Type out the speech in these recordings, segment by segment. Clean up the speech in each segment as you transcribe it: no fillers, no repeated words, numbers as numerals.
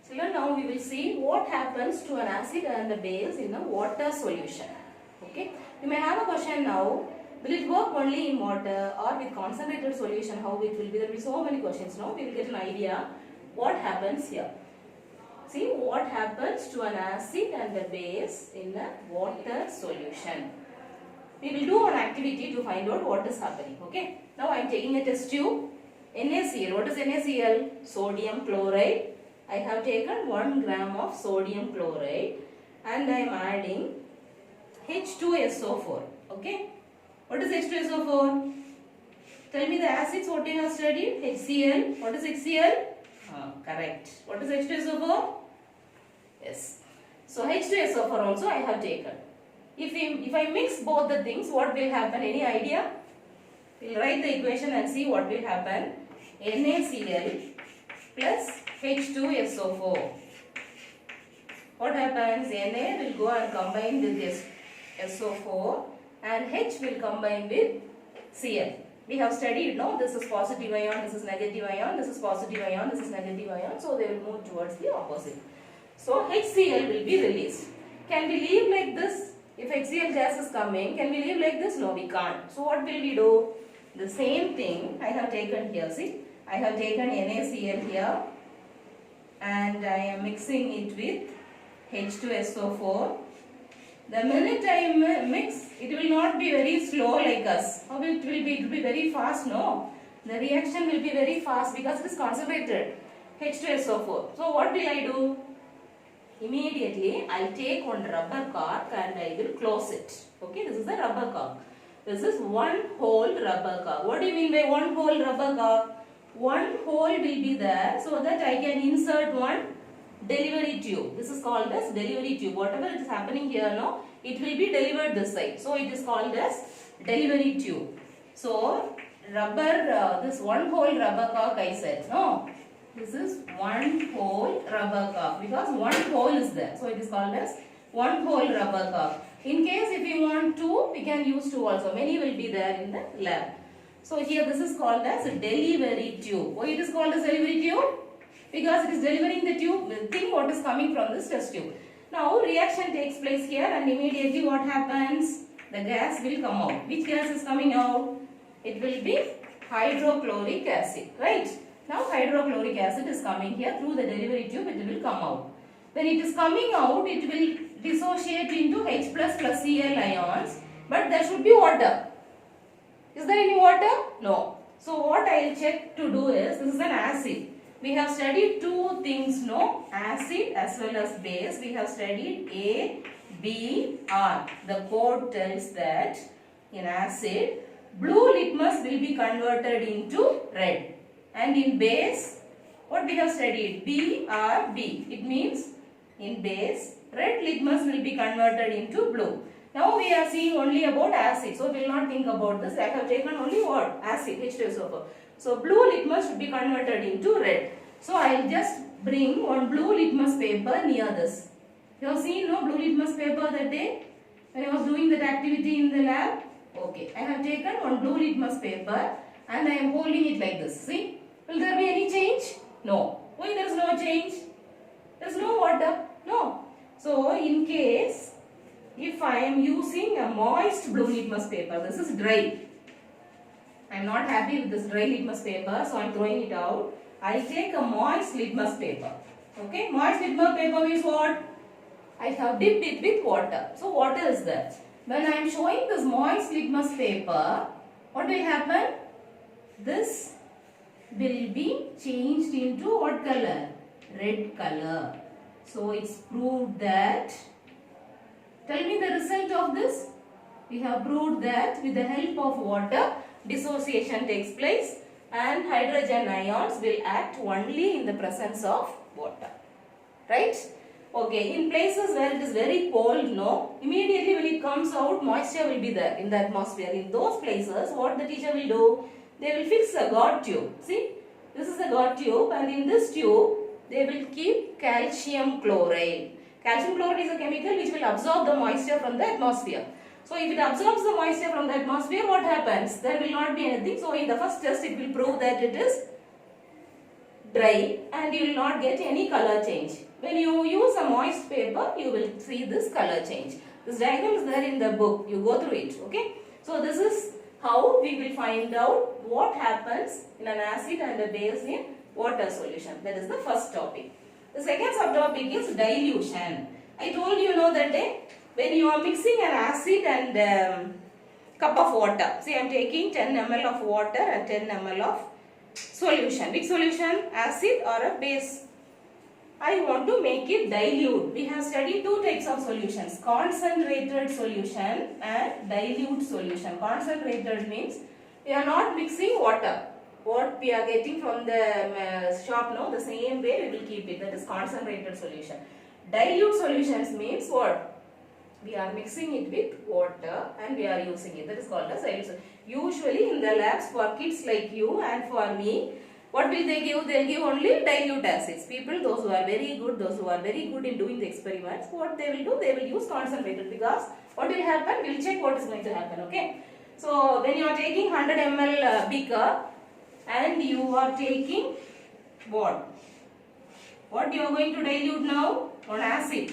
Children, now we will see what happens to an acid and a base in a water solution. Okay. You may have a question now. Will it work only in water or with concentrated solution? How it will be? There will be so many questions now. We will get an idea what happens here. See what happens to an acid and a base in a water solution. We will do an activity to find out what is happening. Okay. Now I am taking a test tube. NaCl. What is NaCl? Sodium chloride. I have taken 1 gram of sodium chloride and I am adding H2SO4. Okay. What is H2SO4? Tell me the acids what you have studied. HCl. What is HCl? Correct. What is H2SO4? Yes. So H2SO4 also I have taken. If I mix both the things, what will happen? Any idea? We will write the equation and see what will happen. NaCl plus H2SO4. What happens? Na will go and combine with this SO4 and H will combine with Cl. We have studied, no? This is positive ion, this is negative ion, this is positive ion, this is negative ion. So they will move towards the opposite. So HCl will be released. Can we leave like this? If HCl gas is coming, can we leave like this? No, we can't. So what will we do? The same thing I have taken here. See, I have taken NaCl here and I am mixing it with H2SO4. The minute I mix, it will not be very slow like us. How it will be? It will be very fast, no? The reaction will be very fast because it is concentrated H2SO4. So what will I do? Immediately I will take one rubber cork and I will close it. Okay, this is the rubber cork. This is one whole rubber cork. What do you mean by one whole rubber cork? One hole will be there so that I can insert one delivery tube. This is called as delivery tube. Whatever is happening here, no, it will be delivered this side. So it is called as delivery tube. So rubber, this one hole rubber cork I said, no. This is one hole rubber cork because one hole is there. So it is called as one hole rubber cork. In case if you want two, we can use two also. Many will be there in the lab. So here this is called as a delivery tube. Why it is called as delivery tube? Because it is delivering the tube, the thing what is coming from this test tube. Now reaction takes place here and immediately what happens? The gas will come out. Which gas is coming out? It will be hydrochloric acid, right? Now hydrochloric acid is coming here through the delivery tube, it will come out. When it is coming out, it will dissociate into H plus Cl ions, but there should be water. Is there any water? No. So what I will check to do is, this is an acid. We have studied two things, no? Acid as well as base. We have studied A, B, R. The code tells that in acid, blue litmus will be converted into red. And in base, what we have studied? B, R, B. It means in base, red litmus will be converted into blue. Now we are seeing only about acid. So we will not think about this. I have taken only what? Acid, H2SO4. So blue litmus should be converted into red. So I will just bring one blue litmus paper near this. You have seen no blue litmus paper that day when I was doing that activity in the lab? Okay. I have taken one blue litmus paper and I am holding it like this. See? Will there be any change? No. Why there is no change? There is no water. No. So in case if I am using a moist blue litmus paper, this is dry. I am not happy with this dry litmus paper, so I am throwing it out. I take a moist litmus paper. Okay, moist litmus paper means what? I have dipped it with water. So water is there. When I am showing this moist litmus paper, what will happen? This will be changed into what color? Red color. So it's proved that. Tell me the result of this. We have proved that with the help of water, dissociation takes place and hydrogen ions will act only in the presence of water. Right? Okay, in places where it is very cold, no, immediately when it comes out, moisture will be there in the atmosphere. In those places, what the teacher will do? They will fix a God tube. See, this is a God tube and in this tube, they will keep calcium chloride. Calcium chloride is a chemical which will absorb the moisture from the atmosphere. So if it absorbs the moisture from the atmosphere, what happens? There will not be anything. So in the first test, it will prove that it is dry and you will not get any color change. When you use a moist paper, you will see this color change. This diagram is there in the book. You go through it. Okay. So this is how we will find out what happens in an acid and a base in water solution. That is the first topic. The second subtopic is dilution. I told you that day when you are mixing an acid and cup of water. See, I am taking 10 ml of water and 10 ml of solution. Which solution? Acid or a base? I want to make it dilute. We have studied two types of solutions. Concentrated solution and dilute solution. Concentrated means we are not mixing water. What we are getting from the shop now, the same way we will keep it. That is concentrated solution. Dilute solutions means what? We are mixing it with water and we are using it. That is called as dilute. Usually in the labs for kids like you and for me, what will they give? They will give only dilute acids. People, those who are very good in doing the experiments, what they will do? They will use concentrated, because what will happen? We will check what is going to happen. Okay. So when you are taking 100 ml beaker and you are taking what? What you are going to dilute now? On acid.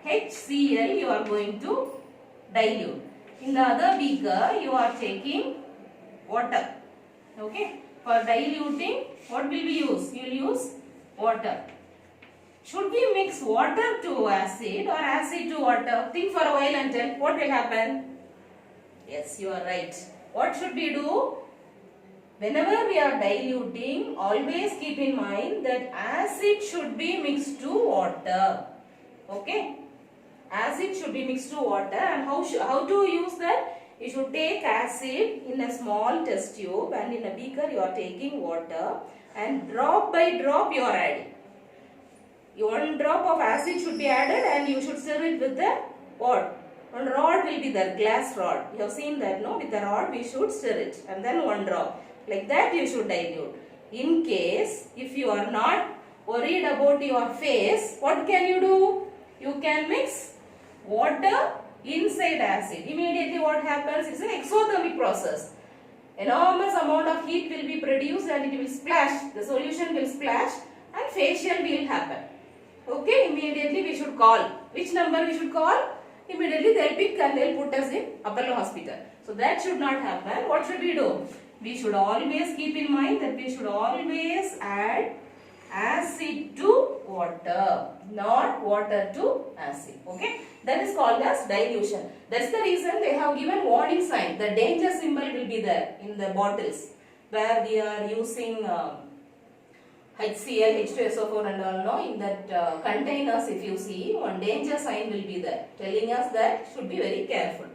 HCl you are going to dilute. In the other beaker you are taking water. Okay. For diluting, what will we use? You will use water. Should we mix water to acid or acid to water? Think for a while and tell what will happen. Yes, you are right. What should we do? Whenever we are diluting, always keep in mind that acid should be mixed to water. Okay? Acid should be mixed to water, and how to use that? You should take acid in a small test tube and in a beaker you are taking water, and drop by drop you are adding. One drop of acid should be added and you should stir it with the what? One rod will be there, glass rod. You have seen that, no? With the rod we should stir it and then one drop. Like that you should dilute. In case if you are not worried about your face, what can you do? You can mix water inside acid. Immediately what happens? It's an exothermic process. Enormous amount of heat will be produced and it will splash. The solution will splash and facial will happen. Okay, immediately we should call. Which number we should call? Immediately they will pick and they will put us in Apollo hospital. So that should not happen. What should we do? We should always keep in mind that we should always add acid to water, not water to acid. Okay, that is called as dilution. That's the reason they have given warning sign. The danger symbol will be there in the bottles where we are using HCl, H2SO4 and all. No, in that containers, if you see, one danger sign will be there telling us that should be very careful.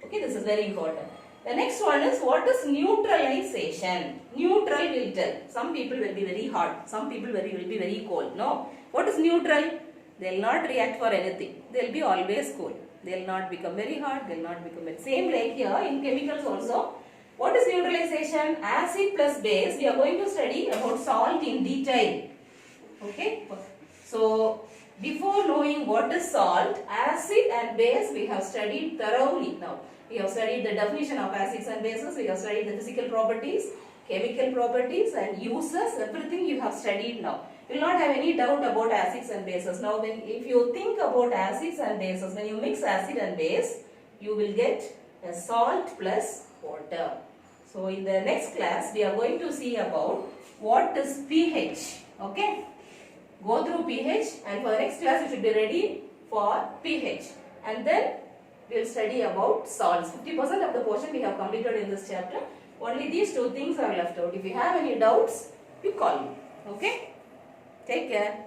Okay, this is very important. The next one is what is neutralization. Neutral will tell. Some people will be very hot. Some people will be very cold. No. What is neutral? They will not react for anything. They will be always cool. They will not become very hot. They will not become very... Same like here in chemicals also. What is neutralization? Acid plus base. We are going to study about salt in detail. Okay. So, before knowing what is salt, acid and base we have studied thoroughly now. We have studied the definition of acids and bases, we have studied the physical properties, chemical properties and uses, everything you have studied now. You will not have any doubt about acids and bases. Now if you think about acids and bases, when you mix acid and base, you will get a salt plus water. So in the next class, we are going to see about what is pH. Okay? Go through pH and for the next class you should be ready for pH. And then we will study about salts. 50% of the portion we have completed in this chapter. Only these two things are left out. If you have any doubts, you call me. Okay? Take care.